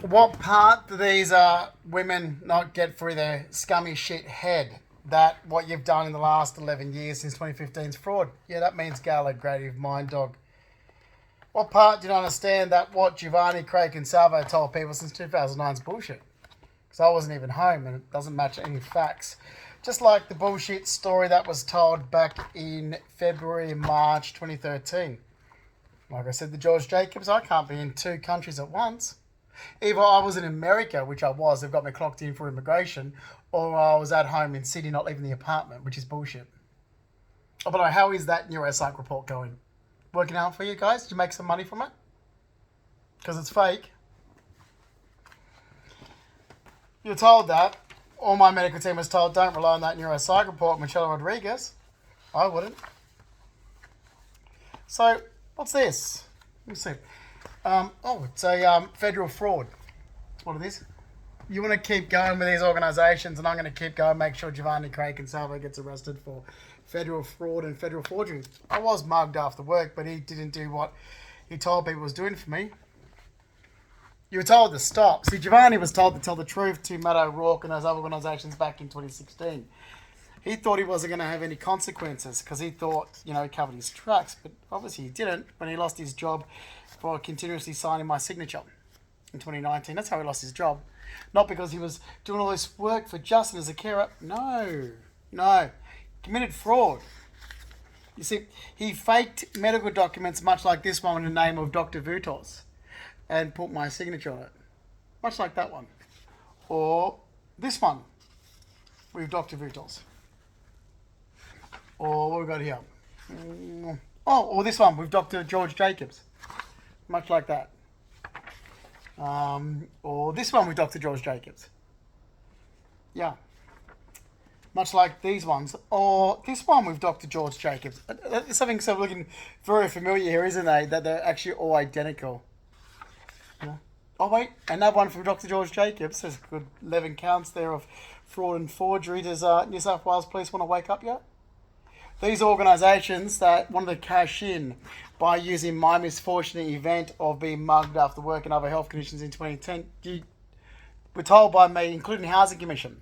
What part do these women not get through their scummy shit head? That what you've done in the last 11 years since 2015 is fraud. Yeah, that means Gala, creative mind dog. What part do you not understand that what Giovanni, Craig, and Salvo told people since 2009 is bullshit? Because I wasn't even home and it doesn't match any facts. Just like the bullshit story that was told back in February and March 2013. Like I said to George Jacobs, I can't be in two countries at once. Either I was in America, which I was, they've got me clocked in for immigration, or I was at home in Sydney not leaving the apartment, which is bullshit. Oh, but how is that neuropsych report going? Working out for you guys? Did you make some money from it? Because it's fake. You're told that. All my medical team was told, don't rely on that neuropsych report, Michelle Rodriguez. I wouldn't. So, what's this? Let me see. It's a federal fraud. That's what it is. You want to keep going with these organisations, and I'm going to keep going, make sure Giovanni Craig and Salvo gets arrested for federal fraud and federal forgery. I was mugged after work, but he didn't do what he told people was doing for me. You were told to stop. See, Giovanni was told to tell the truth to Matt O'Rourke and those other organisations back in 2016. He thought he wasn't going to have any consequences because he thought, he covered his tracks, but obviously he didn't when he lost his job for continuously signing my signature in 2019. That's how he lost his job. Not because he was doing all this work for Justin as a carer. No. Committed fraud. You see, he faked medical documents much like this one in the name of Dr. Vutos and put my signature on it. Much like that one. Or this one with Dr. Vutos. Or what we got here? Or this one with Dr. George Jacobs. Much like that. Or this one with Dr. George Jacobs. Yeah. Much like these ones. Or this one with Dr. George Jacobs. Something so looking very familiar here, isn't they? That they're actually all identical. Yeah. Oh, wait. Another one from Dr. George Jacobs. There's a good 11 counts there of fraud and forgery. Does New South Wales Police want to wake up yet? These organisations that wanted to cash in by using my misfortunate event of being mugged after work and other health conditions in 2010 were told by me, including Housing Commission.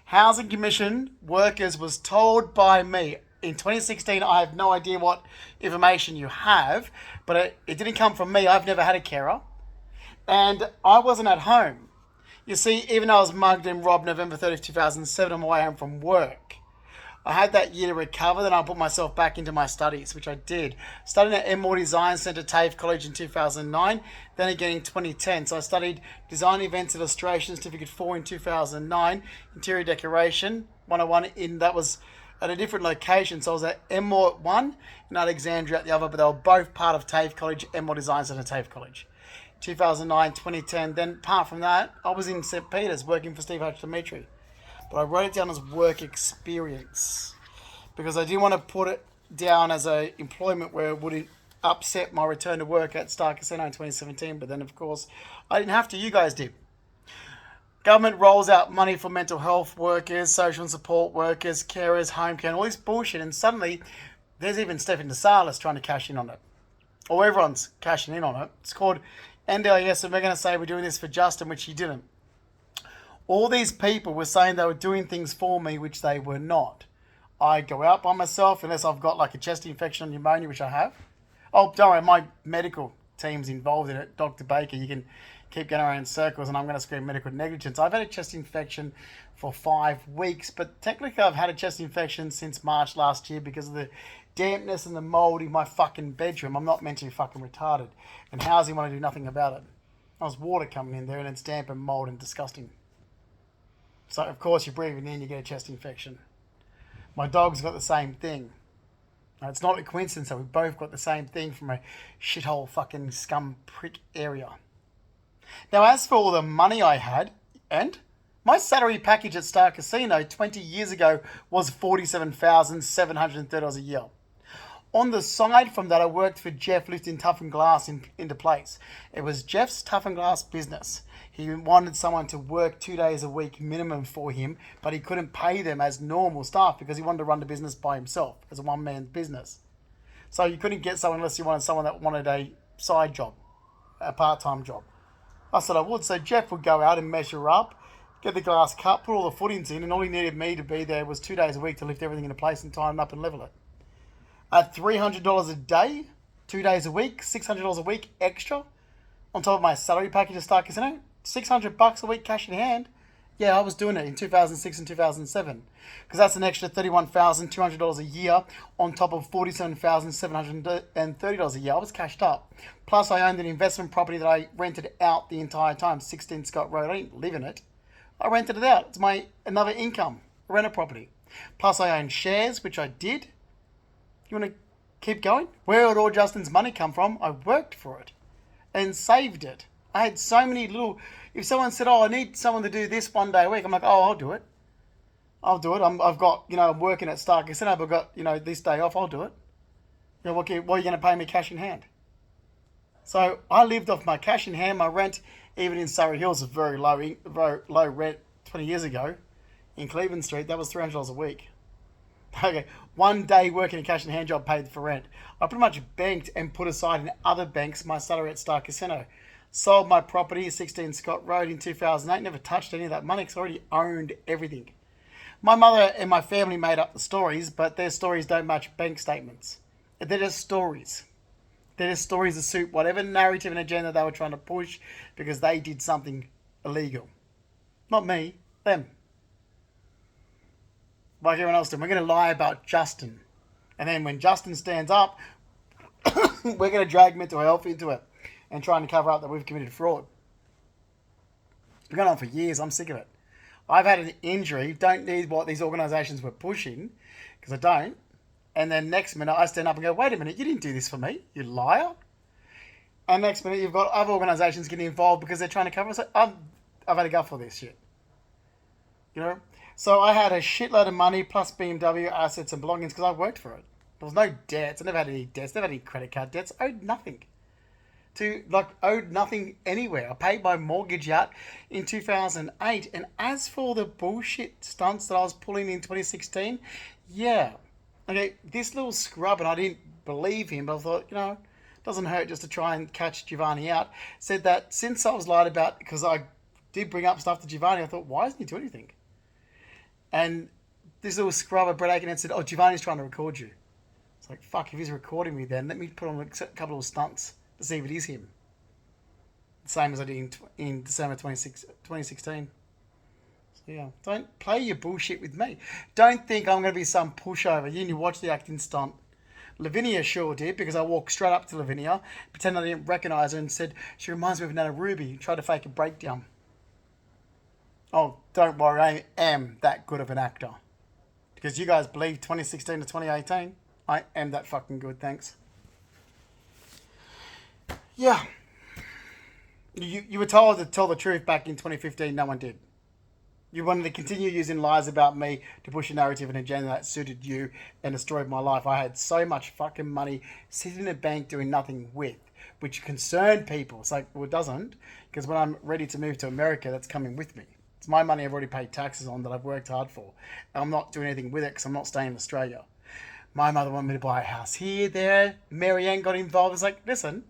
Housing Commission workers was told by me in 2016, I have no idea what information you have, but it didn't come from me. I've never had a carer. And I wasn't at home. You see, even though I was mugged and robbed November 30th, 2007 on my way home from work, I had that year to recover, then I put myself back into my studies, which I did. Studied at Enmore Design Centre, TAFE College in 2009, then again in 2010. So I studied Design Events and Illustration, Certificate 4 in 2009, Interior Decoration 101, that was at a different location. So I was at Enmore at one and Alexandria at the other, but they were both part of TAFE College, Enmore Design Centre, TAFE College. 2009, 2010. Then apart from that, I was in St. Peter's working for Steve H. Dimitri. But I wrote it down as work experience because I didn't want to put it down as a employment where it would upset my return to work at Star Casino in 2017. But then, of course, I didn't have to. You guys did. Government rolls out money for mental health workers, social and support workers, carers, home care, and all this bullshit. And suddenly, there's even Stephen DeSalis trying to cash in on it. Or everyone's cashing in on it. It's called NDIS, and we're going to say we're doing this for Justin, which he didn't. All these people were saying they were doing things for me, which they were not. I go out by myself unless I've got like a chest infection or pneumonia, which I have. Oh, don't worry, my medical team's involved in it. Dr. Baker, you can keep going around in circles and I'm going to scream medical negligence. I've had a chest infection for 5 weeks, but technically I've had a chest infection since March last year because of the dampness and the mold in my fucking bedroom. I'm not mentally fucking retarded. And housing want to do nothing about it. There's water coming in there and it's damp and mold and disgusting. So, of course, you're breathing in, you get a chest infection. My dog's got the same thing. Now, it's not a coincidence that we both got the same thing from a shithole fucking scum prick area. Now, as for all the money I had, and my salary package at Star Casino 20 years ago was $47,730 a year. On the side from that, I worked for Jeff lifting tough and glass into place. It was Jeff's tough and glass business. He wanted someone to work 2 days a week minimum for him, but he couldn't pay them as normal staff because he wanted to run the business by himself as a one-man business. So you couldn't get someone unless you wanted someone that wanted a side job, a part-time job. I said I would. So Jeff would go out and measure up, get the glass cut, put all the footings in, and all he needed me to be there was 2 days a week to lift everything into place and tighten up and level it. At $300 a day, 2 days a week, $600 a week extra on top of my salary package at Star Casino, $600 a week cash in hand. Yeah, I was doing it in 2006 and 2007 because that's an extra $31,200 a year on top of $47,730 a year. I was cashed up. Plus, I owned an investment property that I rented out the entire time, 16 Scott Road. I didn't live in it. I rented it out. It's my another income, rent a property. Plus, I own shares, which I did. You want to keep going? Where would all Justin's money come from? I worked for it and saved it. I had so many little... If someone said, oh, I need someone to do this 1 day a week, I'm like, oh, I'll do it. I'll do it. I've got, I'm working at Star Casino, but I've got, this day off, I'll do it. What are you going to pay me cash in hand? So I lived off my cash in hand. My rent, even in Surrey Hills, was very low rent 20 years ago. In Cleveland Street, that was $300 a week. Okay, 1 day working a cash in hand job paid for rent. I pretty much banked and put aside in other banks my salary at Star Casino. Sold my property, 16 Scott Road, in 2008. Never touched any of that money because I already owned everything. My mother and my family made up the stories, but their stories don't match bank statements. They're just stories. They're just stories that suit whatever narrative and agenda they were trying to push because they did something illegal. Not me, them. Like everyone else did. We're going to lie about Justin. And then when Justin stands up, we're going to drag mental health into it and trying to cover up that we've committed fraud. It's been going on for years. I'm sick of it. I've had an injury. Don't need what these organisations were pushing because I don't. And then next minute I stand up and go, wait a minute, you didn't do this for me, you liar. And next minute you've got other organisations getting involved because they're trying to cover us. I've had a go for this shit. So I had a shitload of money plus BMW assets and belongings because I worked for it. There was no debts. I never had any debts. Never had any credit card debts. Owed nothing. Owed nothing anywhere. I paid my mortgage out in 2008. And as for the bullshit stunts that I was pulling in 2016, yeah. Okay, this little scrub, and I didn't believe him, but I thought, it doesn't hurt just to try and catch Giovanni out. Said that since I was lied about, because I did bring up stuff to Giovanni, I thought, why doesn't he do anything? And this little scrubber, Brett Aiken, said, oh, Giovanni's trying to record you. It's like, fuck, if he's recording me then, let me put on a couple of stunts to see if it is him. The same as I did in December 2016. So yeah, don't play your bullshit with me. Don't think I'm going to be some pushover. You need to watch the acting stunt. Lavinia sure did, because I walked straight up to Lavinia, pretended I didn't recognise her and said, she reminds me of Nana Ruby, tried to fake a breakdown. Oh, don't worry, I am that good of an actor. Because you guys believe 2016 to 2018, I am that fucking good, thanks. Yeah. You were told to tell the truth back in 2015, no one did. You wanted to continue using lies about me to push a narrative and agenda that suited you and destroyed my life. I had so much fucking money sitting in a bank doing nothing with, which concerned people. It's like, well, it doesn't, because when I'm ready to move to America, that's coming with me. It's my money I've already paid taxes on that I've worked hard for. And I'm not doing anything with it because I'm not staying in Australia. My mother wanted me to buy a house here, there. Marianne got involved. It's like, listen,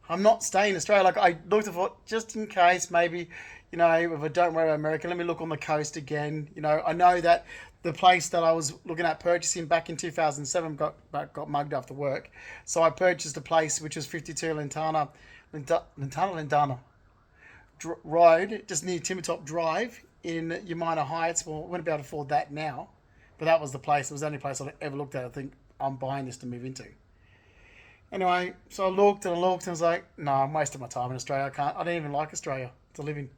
I'm not staying in Australia. Like, I looked at it, just in case, maybe, if I don't worry about America, let me look on the coast again. I know that the place that I was looking at purchasing back in 2007 got mugged after work. So I purchased a place which was 52 Lantana Road, just near Timbertop Drive in Yamina Heights. Well, I wouldn't be able to afford that now. But that was the place. It was the only place I'd ever looked at. I think I'm buying this to move into. Anyway, so I looked and I was like, no, I'm wasting my time in Australia. I don't even like Australia to live in.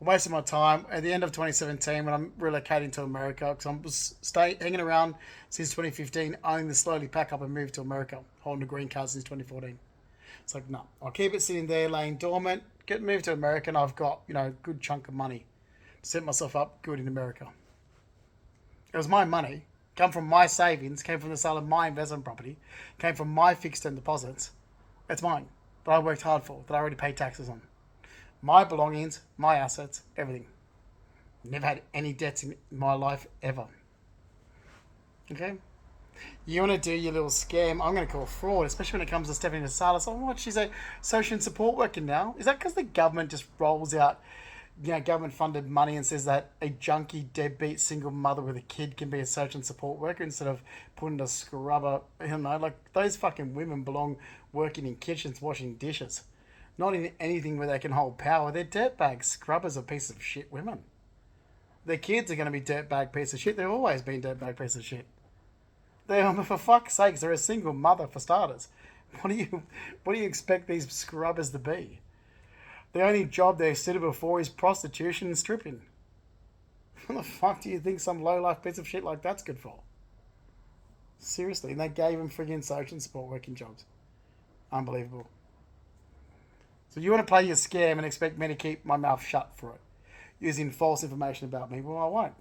I'm wasting my time. At the end of 2017, when I'm relocating to America, because I was hanging around since 2015, I only slowly pack up and move to America, holding a green card since 2014. It's like, no, I'll keep it sitting there, laying dormant, moved to America, and I've got, a good chunk of money to set myself up good in America. It was my money, come from my savings, came from the sale of my investment property, came from my fixed term deposits. It's mine, that I worked hard for, that I already paid taxes on. My belongings, my assets, everything. Never had any debts in my life ever. Okay? You want to do your little scam, I'm going to call fraud, especially when it comes to Stephanie Salas. Oh, what? She's a social and support worker now. Is that because the government just rolls out, government funded money and says that a junkie, deadbeat single mother with a kid can be a social and support worker instead of putting a scrubber? Like those fucking women belong working in kitchens, washing dishes, not in anything where they can hold power. They're dirtbag scrubbers of pieces of shit women. Their kids are going to be dirtbag pieces of shit. They've always been dirtbag pieces of shit. For fuck's sakes, they're a single mother for starters. What do you expect these scrubbers to be? The only job they're suitable for is prostitution and stripping. What the fuck do you think some low-life piece of shit like that's good for? Seriously, and they gave them friggin' social and support working jobs. Unbelievable. So you want to play your scam and expect me to keep my mouth shut for it, using false information about me? Well, I won't.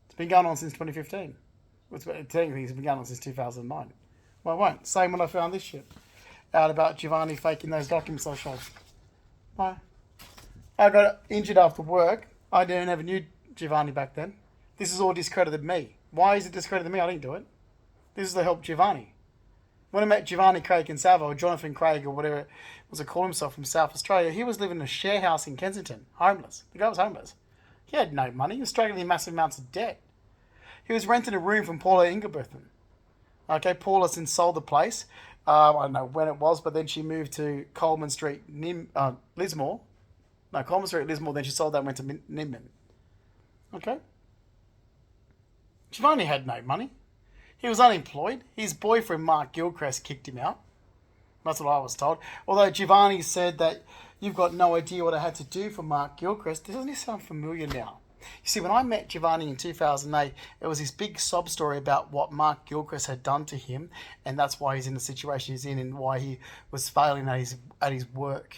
It's been going on since 2015. Technically, it's been going on since 2009. Well, I won't. Same when I found this shit out about Giovanni faking those documents I showed. No. I got injured after work. I never knew Giovanni back then. This has all discredited me. Why is it discredited me? I didn't do it. This is to help Giovanni. When I met Giovanni Craig Consalvo, or Jonathan Craig, or whatever it was to call himself, from South Australia, he was living in a share house in Kensington, homeless. The guy was homeless. He had no money. He was struggling with massive amounts of debt. He was renting a room from Paula Ingebrigtsen. Okay, Paula since sold the place. I don't know when it was, but then she moved to Coleman Street, Lismore. No, Coleman Street, Lismore. Then she sold that and went to Nimbin. Okay. Giovanni had no money. He was unemployed. His boyfriend, Mark Gilchrist, kicked him out. That's what I was told. Although Giovanni said that you've got no idea what I had to do for Mark Gilchrist. Doesn't this sound familiar now? You see, when I met Giovanni in 2008, it was this big sob story about what Mark Gilchrist had done to him, and that's why he's in the situation he's in and why he was failing at his work.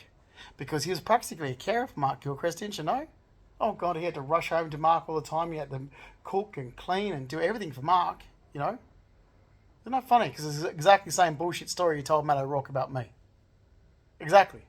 Because he was practically a carer for Mark Gilchrist, didn't you know? Oh, God, he had to rush home to Mark all the time. He had to cook and clean and do everything for Mark, Isn't that funny? Because it's exactly the same bullshit story you told Matt O'Rourke about me. Exactly.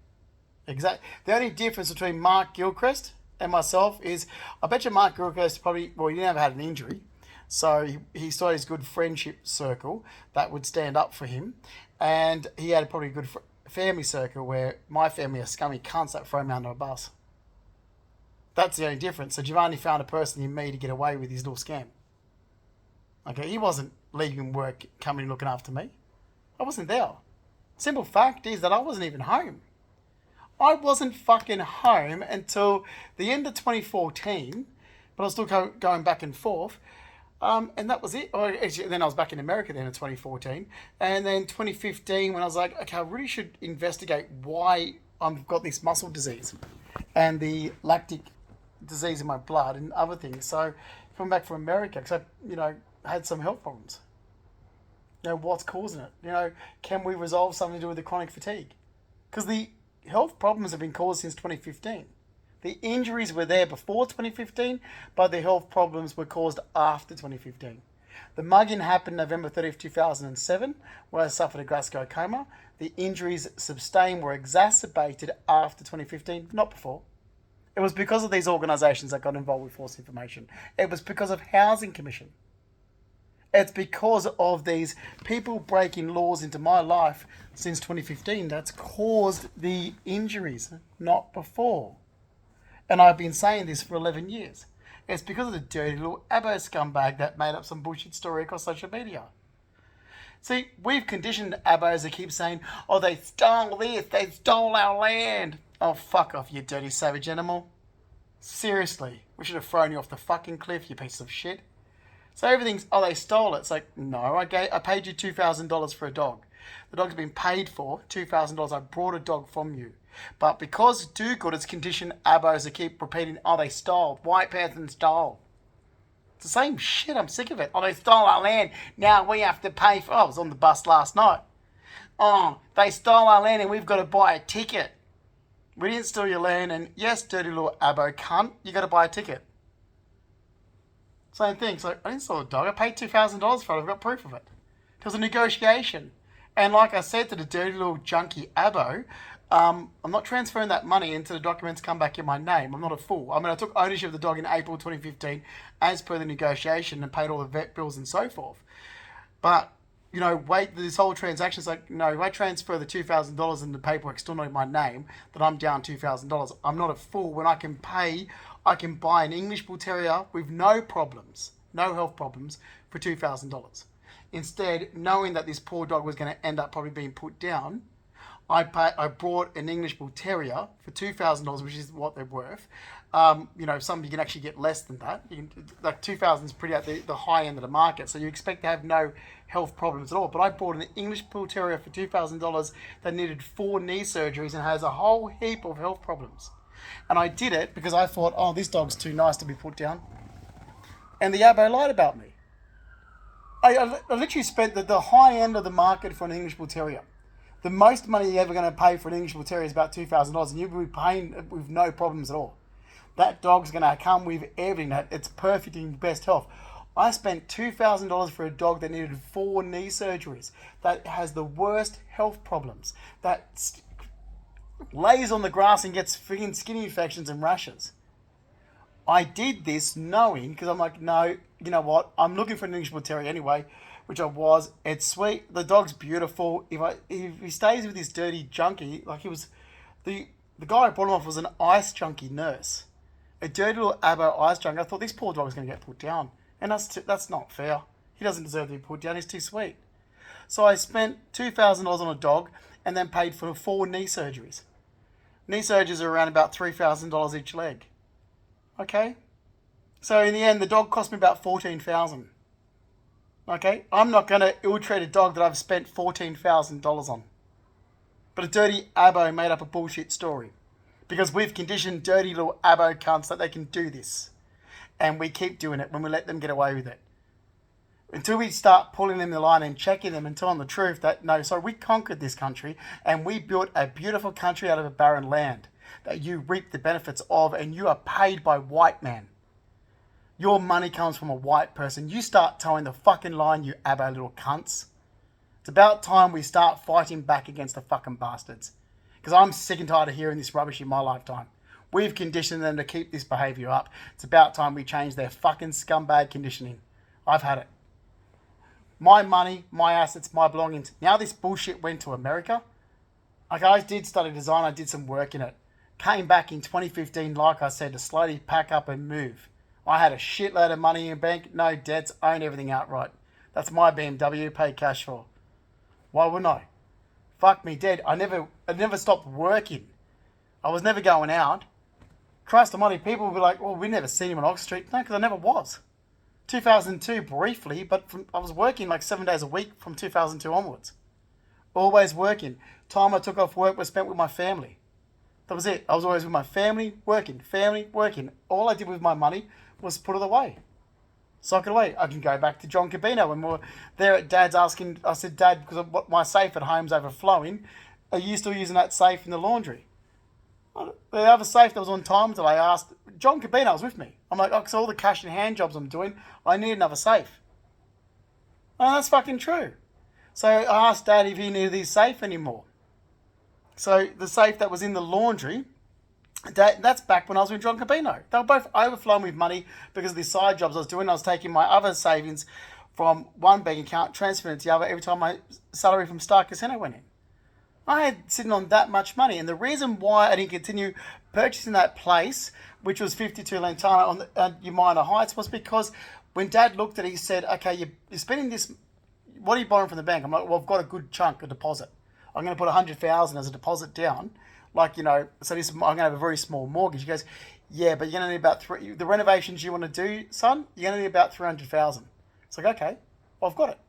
The only difference between Mark Gilchrist and myself is, I bet you Mark Gilchrist probably, he never had an injury. So he started his good friendship circle that would stand up for him. And he had probably a good family circle where my family are scummy cunts that throw him under a bus. That's the only difference. So Giovanni found a person in me to get away with his little scam. Okay, he wasn't leaving work, coming and looking after me. I wasn't there. Simple fact is that I wasn't even home. I wasn't fucking home until the end of 2014, but I was still going back and forth. And that was it. Actually, then I was back in America then in 2014. And then 2015, when I was like, okay, I really should investigate why I've got this muscle disease and the lactic disease in my blood and other things. So coming back from America, because I, had some health problems. What's causing it? Can we resolve something to do with the chronic fatigue? Because the health problems have been caused since 2015. The injuries were there before 2015, but the health problems were caused after 2015. The mugging happened November 30th, 2007, where I suffered a Glasgow coma. The injuries sustained were exacerbated after 2015, not before. It was because of these organisations that got involved with false information. It was because of Housing Commission. It's because of these people breaking laws into my life since 2015 that's caused the injuries, not before. And I've been saying this for 11 years. It's because of the dirty little Abbo scumbag that made up some bullshit story across social media. See, we've conditioned Abbos to keep saying, oh, they stole this, they stole our land. Oh, fuck off, you dirty savage animal. Seriously, we should have thrown you off the fucking cliff, you piece of shit. So everything's, oh, they stole it. It's like, no, I paid you $2,000 for a dog. The dog's been paid for, $2,000. I brought a dog from you. But because do-gooders condition Abbos to keep repeating, oh, they stole. White person stole. It's the same shit. I'm sick of it. Oh, they stole our land. Now we have to pay for... Oh, I was on the bus last night. Oh, they stole our land and we've got to buy a ticket. We didn't steal your land and yes, dirty little Abbo cunt, you got to buy a ticket. Same thing. So I didn't steal a dog. I paid $2,000 for it. I've got proof of it. There was a negotiation. And like I said to the dirty little junkie Abbo, I'm not transferring that money until the documents come back in my name. I'm not a fool. I took ownership of the dog in April 2015 as per the negotiation and paid all the vet bills and so forth. But, wait, this whole transaction is like, no, if I transfer the $2,000 and the paperwork still not in my name, then I'm down $2,000. I'm not a fool. When I can buy an English Bull Terrier with no problems, no health problems, for $2,000. Instead, knowing that this poor dog was going to end up probably being put down, I brought an English Bull Terrier for $2,000, which is what they're worth. Some you can actually get less than that. Like 2,000 is pretty at the high end of the market, so you expect to have no health problems at all. But I bought an English Bull Terrier for $2,000 that needed 4 knee surgeries and has a whole heap of health problems. And I did it because I thought, oh, this dog's too nice to be put down. And the Abo lied about me. I literally spent the high end of the market for an English Bull Terrier. The most money you're ever going to pay for an English Bull Terrier is about $2,000, and you'll be paying with no problems at all. That dog's going to come with everything. It's perfect in best health. I spent $2,000 for a dog that needed 4 knee surgeries, that has the worst health problems, that lays on the grass and gets freaking skin infections and rashes. I did this knowing, because I'm like, no, you know what? I'm looking for an English Bull Terrier anyway, which I was. It's sweet. The dog's beautiful. If he stays with this dirty junkie, like he was, the guy I brought him off was an ice junkie nurse, a dirty little Abo ice junkie. I thought this poor dog was going to get put down, and that's not fair. He doesn't deserve to be put down. He's too sweet. So I spent $2,000 on a dog, and then paid for 4 knee surgeries. Knee surgeries are around about $3,000 each leg. Okay, so in the end, the dog cost me about $14,000. Okay, I'm not going to ill-treat a dog that I've spent $14,000 on. But a dirty Abo made up a bullshit story. Because we've conditioned dirty little Abo cunts that they can do this. And we keep doing it when we let them get away with it. Until we start pulling them the line and checking them and telling the truth that, no, sorry, we conquered this country and we built a beautiful country out of a barren land that you reap the benefits of, and you are paid by white men. Your money comes from a white person. You start towing the fucking line, you Abo little cunts. It's about time we start fighting back against the fucking bastards. Because I'm sick and tired of hearing this rubbish in my lifetime. We've conditioned them to keep this behaviour up. It's about time we change their fucking scumbag conditioning. I've had it. My money, my assets, my belongings. Now this bullshit went to America. Like, I did study design. I did some work in it. Came back in 2015, like I said, to slowly pack up and move. I had a shitload of money in bank, no debts, owned everything outright. That's my BMW, paid cash for. Why wouldn't I? Fuck me dead. I never stopped working. I was never going out. Christ almighty, people will be like, well, we never seen him on Oxford Street. No, because I never was. 2002 briefly, but I was working like 7 days a week from 2002 onwards. Always working. Time I took off work was spent with my family. That was it. I was always with my family, working. All I did with my money was put it away. Sock it away. I can go back to John Cabino when we were there at Dad's asking, I said, Dad, because my safe at home's overflowing, are you still using that safe in the laundry? The other safe that was on time today, I asked, John Cabino was with me. I'm like, oh, because all the cash in hand jobs I'm doing, I need another safe. Oh, that's fucking true. So I asked Dad if he needed his safe anymore. So the safe that was in the laundry, that's back when I was with John Cabino. They were both overflowing with money because of the side jobs I was doing. I was taking my other savings from one bank account, transferring it to the other every time my salary from Star Casino went in. I had sitting on that much money. And the reason why I didn't continue purchasing that place, which was 52 Lantana on Umina Heights, was because when Dad looked at it, he said, okay, you're spending this, what are you borrowing from the bank? I'm like, well, I've got a good chunk of deposit. I'm going to put $100,000 as a deposit down. So I'm going to have a very small mortgage. He goes, yeah, but you're going to need about the renovations you want to do, son, you're going to need about $300,000. It's like, okay, well, I've got it.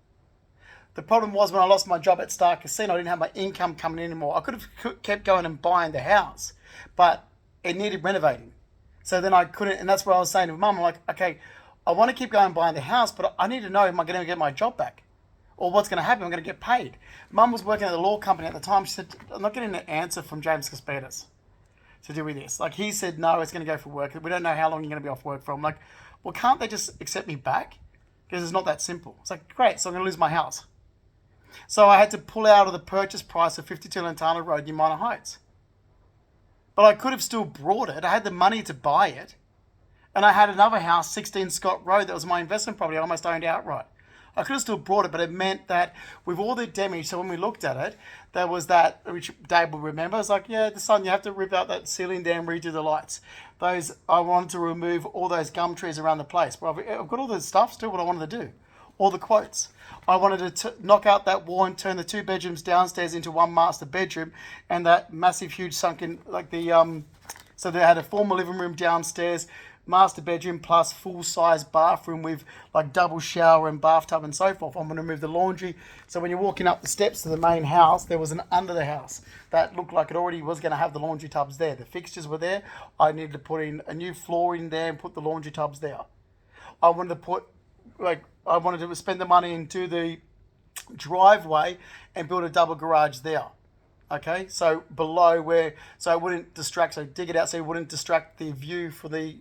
The problem was when I lost my job at Star Casino, I didn't have my income coming in anymore. I could have kept going and buying the house, but it needed renovating. So then I couldn't, and that's what I was saying to Mum. I'm like, okay, I want to keep going and buying the house, but I need to know, am I going to get my job back? Or what's going to happen? I'm going to get paid. Mum was working at the law company at the time. She said, I'm not getting an answer from James Caspidas to do with this. Like, he said, no, it's going to go for work. We don't know how long you're going to be off work for. I'm like, well, can't they just accept me back? Because it's not that simple. It's like, great, so I'm going to lose my house. So I had to pull out of the purchase price of 52 Lantana Road, Umina Heights. But I could have still brought it. I had the money to buy it. And I had another house, 16 Scott Road, that was my investment property I almost owned outright. I could have still brought it, but it meant that with all the damage, so when we looked at it, there was that, which Dave will remember, it's like, yeah, the son, you have to rip out that ceiling down, redo the lights. I wanted to remove all those gum trees around the place. But I've got all the stuff, still what I wanted to do. All the quotes. I wanted to knock out that wall and turn the 2 bedrooms downstairs into 1 master bedroom, and that massive, huge sunken, like so they had a formal living room downstairs, master bedroom plus full-size bathroom with like double shower and bathtub and so forth. I'm going to move the laundry. So when you're walking up the steps to the main house, there was an under the house that looked like it already was going to have the laundry tubs there. The fixtures were there. I needed to put in a new floor in there and put the laundry tubs there. I wanted to spend the money into the driveway and build a double garage there. Okay, so below so it wouldn't distract, so dig it out so it wouldn't distract the view for the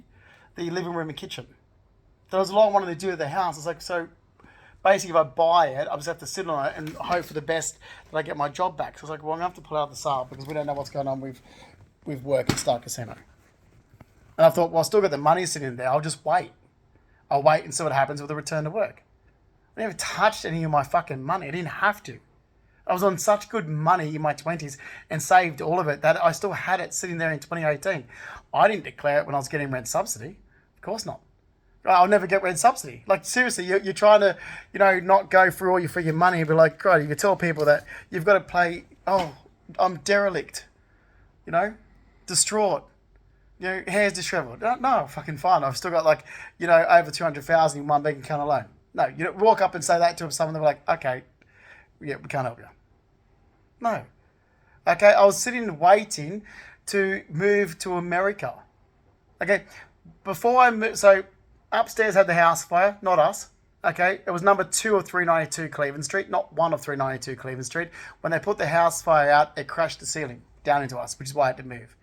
living room and kitchen. There was a lot I wanted to do at the house. It's like, so basically if I buy it, I just have to sit on it and hope for the best that I get my job back. So I was like, well, I'm going to have to pull out the sale because we don't know what's going on with work at Star Casino. And I thought, well, I still got the money sitting there. I'll just wait. I'll wait and see what happens with the return to work. I never touched any of my fucking money. I didn't have to. I was on such good money in my 20s and saved all of it that I still had it sitting there in 2018. I didn't declare it when I was getting rent subsidy. Of course not. I'll never get rent subsidy. Like, seriously, you're trying to, not go through all your freaking money and be like, God, you can tell people that you've got to play, I'm derelict, distraught, hair's disheveled. No, fucking fine. I've still got over 200,000 in one bank account alone. No, you don't walk up and say that to someone, they're like, okay, yeah, we can't help you. No. Okay, I was sitting waiting to move to America. Okay, before I moved, so upstairs had the house fire, not us. Okay, it was number 2 of 392 Cleveland Street, not 1 of 392 Cleveland Street. When they put the house fire out, it crashed the ceiling down into us, which is why I had to move.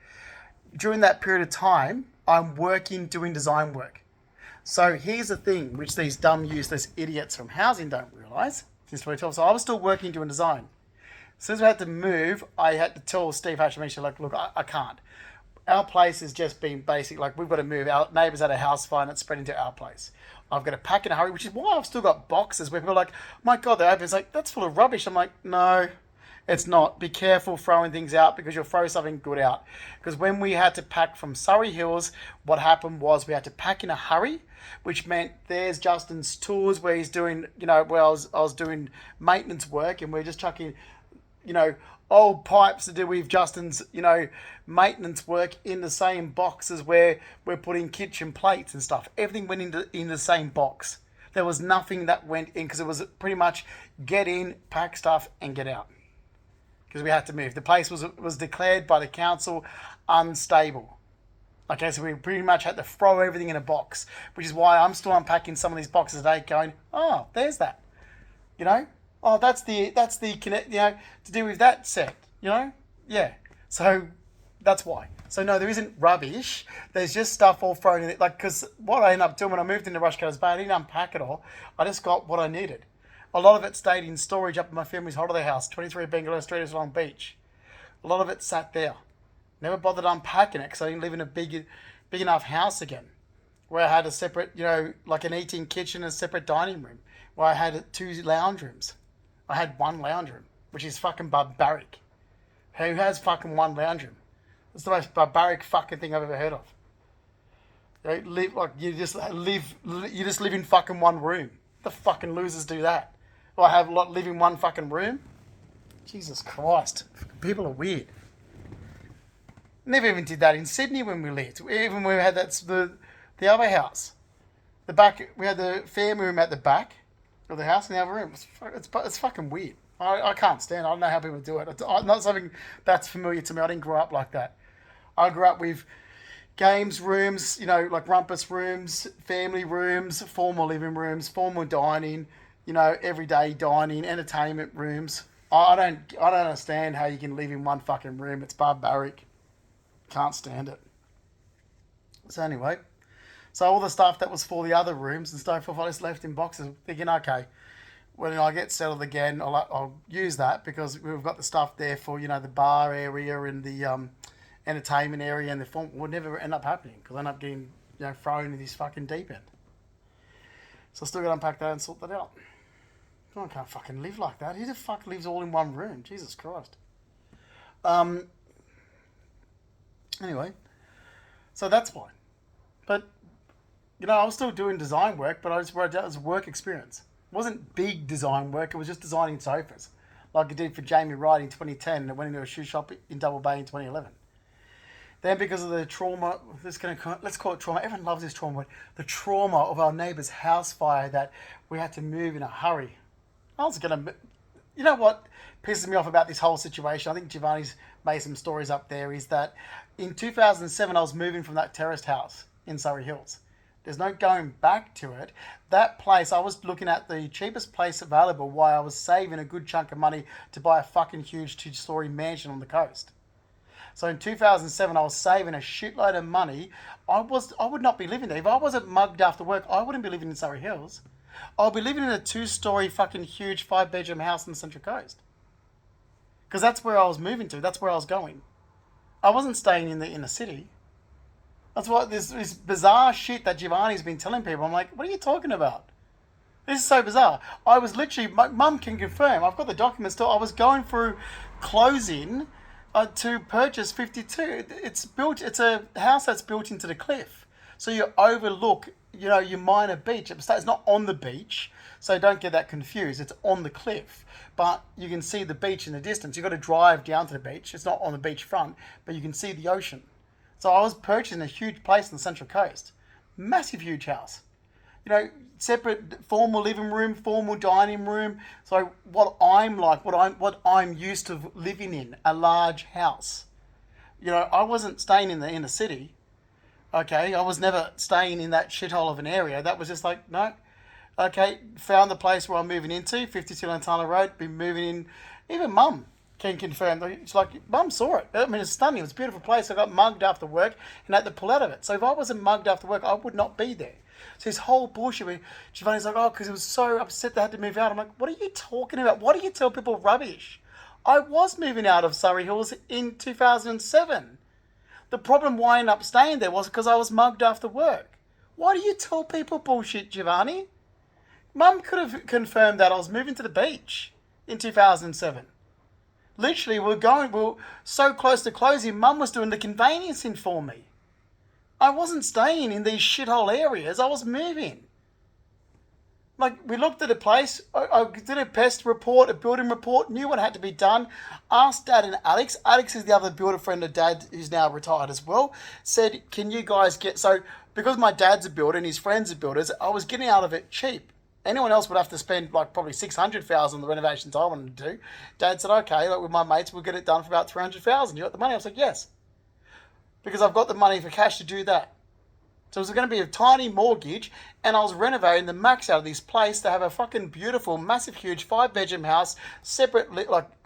During that period of time, I'm working doing design work. So here's the thing, which these dumb, useless idiots from housing don't realise. Since 2012, so I was still working doing design. As soon as I had to move, I had to tell Steve Hashimichi, look, I can't. Our place has just been basic, we've got to move. Our neighbours had a house fire and it's spread into our place. I've got to pack in a hurry, which is why I've still got boxes where people are like, my God, they're open. It's like, that's full of rubbish. I'm like, no, it's not. Be careful throwing things out because you'll throw something good out. Because when we had to pack from Surrey Hills, what happened was we had to pack in a hurry, which meant there's Justin's tours where he's doing, where I was doing maintenance work and we're just chucking, old pipes to do with Justin's, maintenance work in the same boxes where we're putting kitchen plates and stuff. Everything went in the same box. There was nothing that went in because it was pretty much get in, pack stuff and get out. Because we had to move. The place was declared by the council unstable. Okay, so we pretty much had to throw everything in a box, which is why I'm still unpacking some of these boxes today going, oh, there's that. Oh, that's the connect, to do with that set, Yeah. So that's why. So no, there isn't rubbish. There's just stuff all thrown in it. Because what I ended up doing when I moved into Rushcutters Bay, I didn't unpack it all. I just got what I needed. A lot of it stayed in storage up at my family's holiday house, 23 Bengaluru Street, Long Beach. A lot of it sat there. Never bothered unpacking it because I didn't live in a big enough house again, where I had a separate, an eating kitchen and a separate dining room, where I had 2 lounge rooms. I had 1 lounge room, which is fucking barbaric. Who has fucking 1 lounge room? It's the most barbaric fucking thing I've ever heard of. You just live in fucking 1 room. The fucking losers do that. Or live in 1 fucking room. Jesus Christ, people are weird. Never even did that in Sydney when we lived. Even when we had the other house. The back, we had the family room at the back of the house and the other room. It's fucking weird. I can't stand it. I don't know how people do it. It's not something that's familiar to me. I didn't grow up like that. I grew up with games rooms, rumpus rooms, family rooms, formal living rooms, formal dining, everyday dining, entertainment rooms. I don't understand how you can live in 1 fucking room. It's barbaric. Can't stand it. So anyway, all the stuff that was for the other rooms and stuff, I just left in boxes, thinking, okay, when I get settled again, I'll use that because we've got the stuff there for the bar area and the entertainment area and the form would never end up happening because I end up getting thrown in this fucking deep end. So I still got to unpack that and sort that out. I can't fucking live like that. Who the fuck lives all in one room? Jesus Christ. Anyway, so that's fine. But, I was still doing design work, but I just wrote out as work experience. It wasn't big design work, it was just designing sofas. Like I did for Jamie Wright in 2010 and went into a shoe shop in Double Bay in 2011. Then because of the trauma, let's call it trauma. Everyone loves this trauma. The trauma of our neighbour's house fire that we had to move in a hurry. I was going to... You know what pisses me off about this whole situation? I think Giovanni's made some stories up there, is that in 2007 I was moving from that terraced house in Surrey Hills. There's no going back to it. That place, I was looking at the cheapest place available while I was saving a good chunk of money to buy a fucking huge 2-story mansion on the coast. So in 2007, I was saving a shitload of money. I would not be living there. If I wasn't mugged after work, I wouldn't be living in Surrey Hills. I'll be living in a 2-story fucking huge 5-bedroom house on the Central Coast. Because that's where I was moving to. That's where I was going. I wasn't staying in the inner city. That's what this bizarre shit that Giovanni's been telling people. I'm like, what are you talking about? This is so bizarre. I was literally, my mum can confirm, I've got the documents still. I was going through closing to purchase 52. It's a house that's built into the cliff. So you overlook, your minor beach. It's not on the beach, so don't get that confused. It's on the cliff, but you can see the beach in the distance. You've got to drive down to the beach. It's not on the beach front, but you can see the ocean. So I was purchasing a huge place on the Central Coast. Massive, huge house. Separate formal living room, formal dining room. So what I'm used to living in, a large house. I wasn't staying in the inner city. Okay, I was never staying in that shithole of an area. That was just like, no. Okay, found the place where I'm moving into, 52 Lantana Road, been moving in. Even Mum can confirm. It's like, Mum saw it. I mean, it's stunning. It was a beautiful place. I got mugged after work and had to pull out of it. So if I wasn't mugged after work, I would not be there. So this whole bullshit where Giovanni's like, because it was so upset they had to move out. I'm like, what are you talking about? Why do you tell people rubbish? I was moving out of Surrey Hills in 2007. The problem why I ended up staying there was because I was mugged after work. Why do you tell people bullshit, Giovanni? Mum could have confirmed that I was moving to the beach in 2007. Literally, we were so close to closing, Mum was doing the conveyancing for me. I wasn't staying in these shithole areas, I was moving. Like, we looked at a place, I did a pest report, a building report, knew what had to be done, asked Dad and Alex. Alex is the other builder friend of Dad, who's now retired as well, said, can you guys because my dad's a builder and his friends are builders, I was getting out of it cheap. Anyone else would have to spend probably $600,000 on the renovations I wanted to do. Dad said, okay, with my mates, we'll get it done for about $300,000. You got the money? I was like, yes. Because I've got the money for cash to do that. So it was going to be a tiny mortgage, and I was renovating the max out of this place to have a fucking beautiful, massive, huge 5-bedroom house, separate,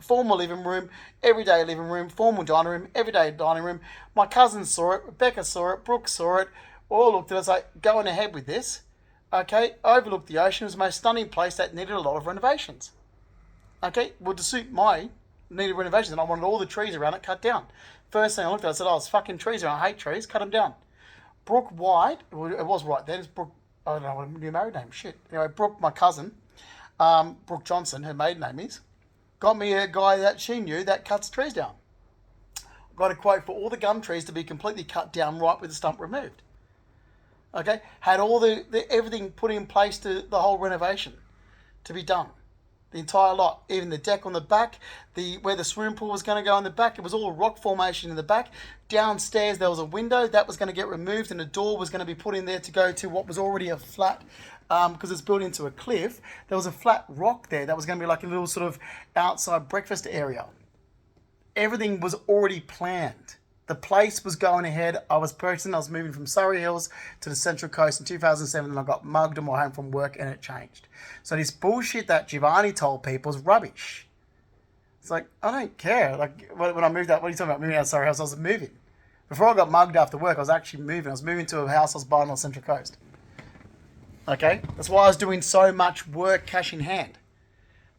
formal living room, everyday living room, formal dining room, everyday dining room. My cousins saw it, Rebecca saw it, Brooke saw it, all looked at it. I was like, going ahead with this. Okay, overlooked the ocean. It was the most stunning place that needed a lot of renovations. Okay, well, to suit my needed renovations, and I wanted all the trees around it cut down. First thing I looked at, I said, it's fucking trees around. I hate trees, cut them down. Brooke White, it was right then, it's Brooke, I don't know what her new married name, shit. Anyway, Brooke, my cousin, Brooke Johnson, her maiden name is, got me a guy that she knew that cuts trees down. Got a quote for all the gum trees to be completely cut down right with the stump removed. Okay, had all the everything put in place to the whole renovation to be done. The entire lot, even the deck on the back, where the swimming pool was going to go in the back, it was all rock formation in the back. Downstairs there was a window that was going to get removed, and a door was going to be put in there to go to what was already a flat, because it's built into a cliff. There was a flat rock there that was going to be like a little sort of outside breakfast area. Everything was already planned. The place was going ahead. I was moving from Surrey Hills to the Central Coast in 2007, and I got mugged on my way home from work, and it changed. So this bullshit that Giovanni told people is rubbish. It's like, I don't care. Like, when I moved out, what are you talking about? Moving out of Surrey Hills, I was moving. Before I got mugged after work, I was actually moving. I was moving to a house I was buying on the Central Coast. Okay? That's why I was doing so much work cash in hand.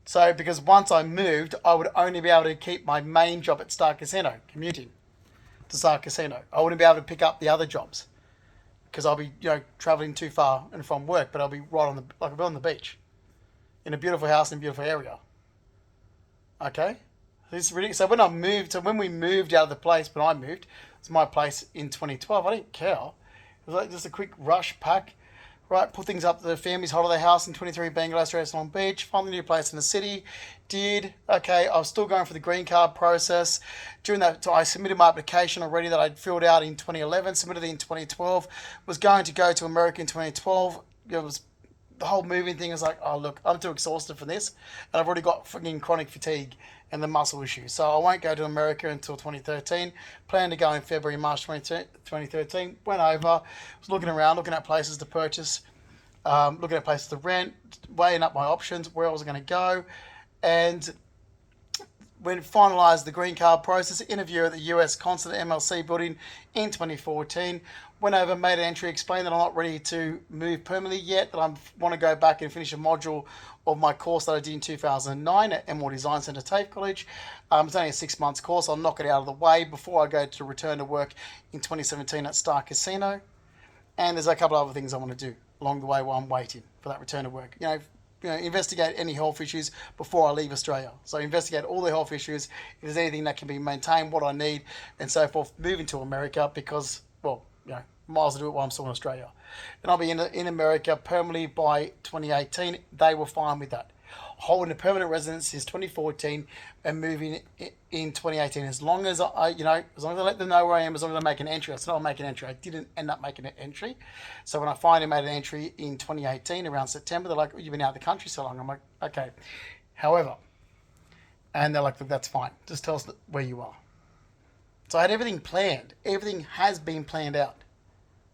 So, because once I moved, I would only be able to keep my main job at Star Casino, commuting to Star Casino. I wouldn't be able to pick up the other jobs because I'll be, traveling too far and from work, but I'll be right on the beach. in a beautiful house in a beautiful area. Okay? This is ridiculous. So when we moved out of the place, when I moved, it was my place in 2012, I didn't care. It was like just a quick rush pack, right? Put things up to the family's holiday house in 23 Bangladesh Terrace, Long Beach. Found a new place in the city. Okay, I was still going for the green card process. During that, I submitted my application already that I'd filled out in 2011, submitted it in 2012. Was going to go to America in 2012. It was the whole moving thing is like, oh look, I'm too exhausted for this, and I've already got freaking chronic fatigue and the muscle issues, so I won't go to America until 2013. Planned to go in February, March 2013. Went over, was looking around, looking at places to purchase, looking at places to rent, weighing up my options, where I was going to go, and when finalised the green card process, interview at the US Consulate MLC building in 2014. Went over, made an entry, explained that I'm not ready to move permanently yet, that I want to go back and finish a module of my course that I did in 2009 at Emerald Design Centre, TAFE College. It's only a 6 months course. I'll knock it out of the way before I go to return to work in 2017 at Star Casino. And there's a couple of other things I want to do along the way while I'm waiting for that return to work. Investigate any health issues before I leave Australia. So investigate all the health issues, if there's anything that can be maintained, what I need, and so forth. Moving to America because, might as well do it while I'm still in Australia. And I'll be in America permanently by 2018. They were fine with that. Holding a permanent residence since 2014 and moving in 2018. As long as I let them know where I am, as long as I make an entry. I said I'll make an entry. I didn't end up making an entry. So when I finally made an entry in 2018, around September, they're like, you've been out of the country so long. I'm like, okay. However, and they're like, look, that's fine. Just tell us where you are. So I had everything planned. Everything has been planned out.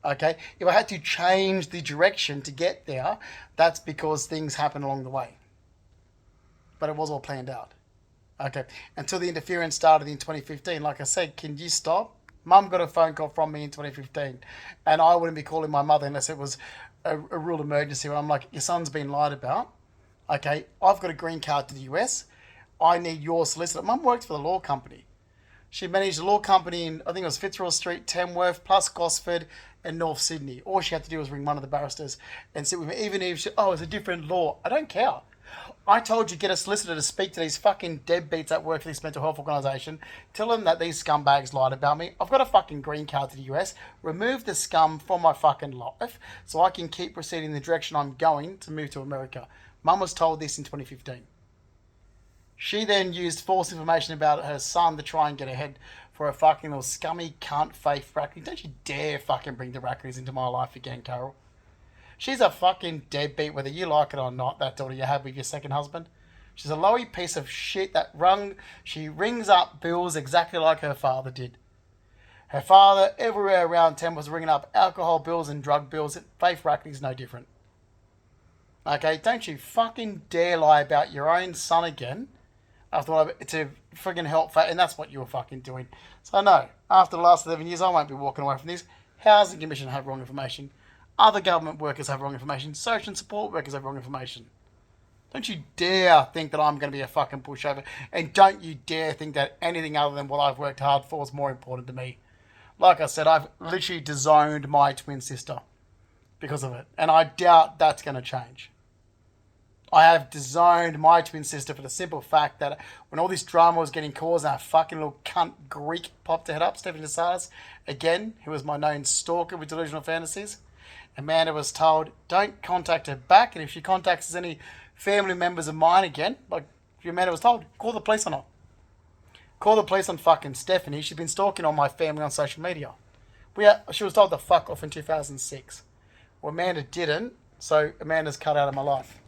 Okay, if I had to change the direction to get there, that's because things happen along the way. But it was all planned out. Okay, until the interference started in 2015. Like I said, can you stop? Mum got a phone call from me in 2015, and I wouldn't be calling my mother unless it was a real emergency. When I'm like, your son's been lied about. Okay, I've got a green card to the US. I need your solicitor. Mum worked for the law company. She managed a law company in, I think it was Fitzroy Street, Tamworth, plus Gosford and North Sydney. All she had to do was ring one of the barristers and sit with me. Even if it's a different law. I don't care. I told you, get a solicitor to speak to these fucking deadbeats that work for this mental health organisation. Tell them that these scumbags lied about me. I've got a fucking green card to the US. Remove the scum from my fucking life so I can keep proceeding in the direction I'm going to move to America. Mum was told this in 2015. She then used false information about her son to try and get ahead for a fucking little scummy cunt Faith Rackley. Don't you dare fucking bring the Rackleys into my life again, Carol. She's a fucking deadbeat, whether you like it or not, that daughter you had with your second husband. She's a lowy piece of shit she rings up bills exactly like her father did. Her father, everywhere around town, was ringing up alcohol bills and drug bills. Faith Rackley's no different. Okay, don't you fucking dare lie about your own son again. To friggin' help, and that's what you were fucking doing. So no, after the last 11 years, I won't be walking away from this. Housing Commission have wrong information. Other government workers have wrong information. Social and support workers have wrong information. Don't you dare think that I'm going to be a fucking pushover. And don't you dare think that anything other than what I've worked hard for is more important to me. Like I said, I've literally disowned my twin sister because of it. And I doubt that's going to change. I have disowned my twin sister for the simple fact that when all this drama was getting caused and a fucking little cunt Greek popped her head up, Stephanie DeSardes, again, who was my known stalker with delusional fantasies, Amanda was told, don't contact her back, and if she contacts any family members of mine again, like Amanda was told, call the police on her. Call the police on fucking Stephanie. She's been stalking all my family on social media. She was told to fuck off in 2006. Well, Amanda didn't, so Amanda's cut out of my life.